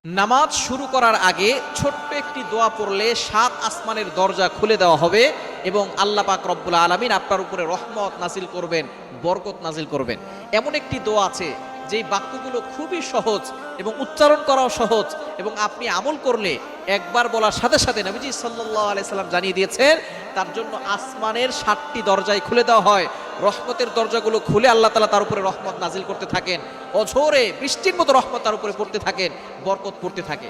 নামাজ শুরু করার আগে ছোট্ট একটি দোয়া পড়লে 7 আসমানের দরজা খুলে দেওয়া হবে এবং আল্লাহ পাক রব্বুল আলামিন আপনার উপরে রহমত নাজিল করবেন, বরকত নাজিল করবেন। এমন একটি দোয়া আছে যেই বাক্যগুলো খুবই সহজ এবং উচ্চারণ করাও সহজ এবং আপনি আমল করলে একবার বলার সাথে সাথে নবীজি সাল্লাল্লাহু আলাইহি সাল্লাম জানিয়ে দিয়েছেন তার জন্য আসমানের 7টি দরজাই খুলে দেওয়া হয়। রহমতের দরজাগুলো খুলে আল্লাহ তাআলা তার উপরে রহমত নাজিল করতে থাকেন, অঝোরে বৃষ্টির মতো রহমত তার উপরে পড়তে থাকেন, বরকত পড়তে থাকে।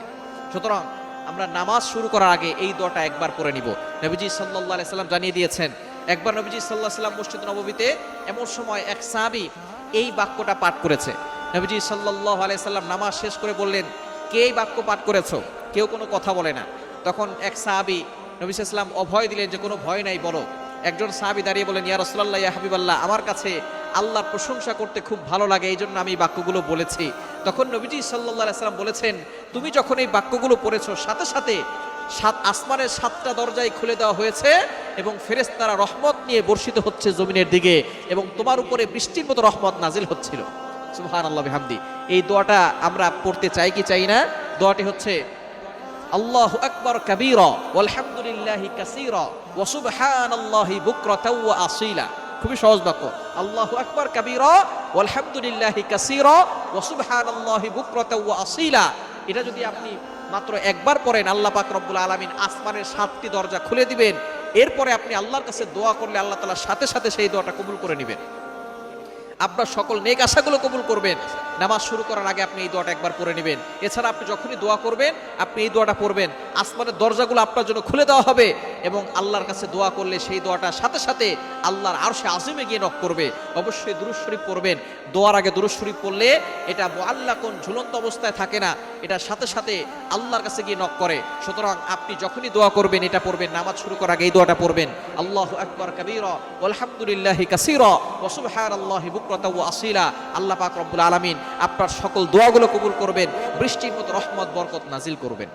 সুতরাং আমরা নামাজ শুরু করার আগে এই দোয়াটা একবার পড়ে নিব। নবীজি সাল্লাল্লাহু আলাইহি সাল্লাম জানিয়ে দিয়েছেন, একবার নবীজি সাল্লাল্লাহু আলাইহি সাল্লাম মসজিদ নববীতে এমন সময় এক সাহাবী এই বাক্যটা পাঠ করেছে। নবীজি সাল্লাল্লাহু আলাইহি সাল্লাম নামাজ শেষ করে বললেন, কে এই বাক্য পাঠ করেছো? কেউ কোনো কথা বলে না। তখন এক সাহাবী নবী সাল্লাল্লাহু আলাইহি সাল্লাম অভয় দিলেন যে কোনো ভয় নাই, বলো। একজন সাহাবী দাঁড়িয়ে বলেন, ইয়া রাসূলুল্লাহ, ইয়া হাবিবাল্লাহ, আমার কাছে আল্লাহর প্রশংসা করতে খুব ভালো লাগে, এই জন্য আমি বাক্যগুলো বলেছি। তখন নবীজি সাল্লাল্লাহু আলাইহি সাল্লাম বলেছেন, তুমি যখন এই বাক্যগুলো পড়েছো সাথে সাথে 7 আসমানের 7টা দরজাই খুলে দেওয়া হয়েছে এবং ফেরেশতারা রহমত নিয়ে বর্ষিত হচ্ছে জমিনের দিকে এবং তোমার উপরে বৃষ্টির মতো রহমত নাজিল হচ্ছিল। সুবহানাল্লাহ বিহামদি। এই দোয়াটা আমরা পড়তে চাই কি চাই না? দোয়াটি হচ্ছে আল্লাহু আকবার কাবীরা ওয়ালহামদুলিল্লাহি কাসীরা ওয়া সুবহানাল্লাহি বুকরাতাও ওয়া আসীলা। খুবই সহজ বাক্য, আল্লাহু আকবার কাবীরা ওয়ালহামদুলিল্লাহি কাসীরা ওয়া সুবহানাল্লাহি বুকরাতাও ওয়া আসীলা। এটা যদি আপনি মাত্র একবার পড়েন, আল্লাহ পাক রব্বুল আলামিন আসমানের 7টি দরজা খুলে দিবেন। এরপরে আপনি আল্লাহর কাছে দোয়া করলে আল্লাহ তাআলা সাথে সাথে সেই দোয়াটা কবুল করে নেবেন, আপনার সকল নেক আশাগুলো কবুল করবেন। নামাজ শুরু করার আগে আপনি এই দোয়াটা একবার পড়ে নেবেন। এছাড়া আপনি যখনই দোয়া করবেন আপনি এই দোয়াটা পড়বেন, আসমানের দরজাগুলো আপনার জন্য খুলে দেওয়া হবে এবং আল্লাহর কাছে দোয়া করলে সেই দোয়াটা সাথে সাথে আল্লাহর আরশে আজিমে গিয়ে নক করবে। অবশ্যই দুরূদ শরীফ পড়বেন। দোয়ার আগে দুরূদ শরীফ পড়লে এটা মুআল্লাকুন, ঝুলন্ত অবস্থায় থাকে না, এটা সাথে সাথে আল্লাহর কাছে গিয়ে নক করে। সুতরাং আপনি যখনই দোয়া করবেন এটা পড়বেন, নামাজ শুরু করার আগে এই দোয়াটা পড়বেন, আল্লাহু আকবার কাবীরা ওয়ালহামদুলিল্লাহি কাসীরা ওয়া সুবহানাল্লাহি বুকরাতাও ওয়া আসীলা। আল্লাহ পাক রব্বুল আলামিন আপনার সকল দোয়াগুলো কবুল করবেন, বৃষ্টির মতো রহমত বরকত নাজিল করবেন।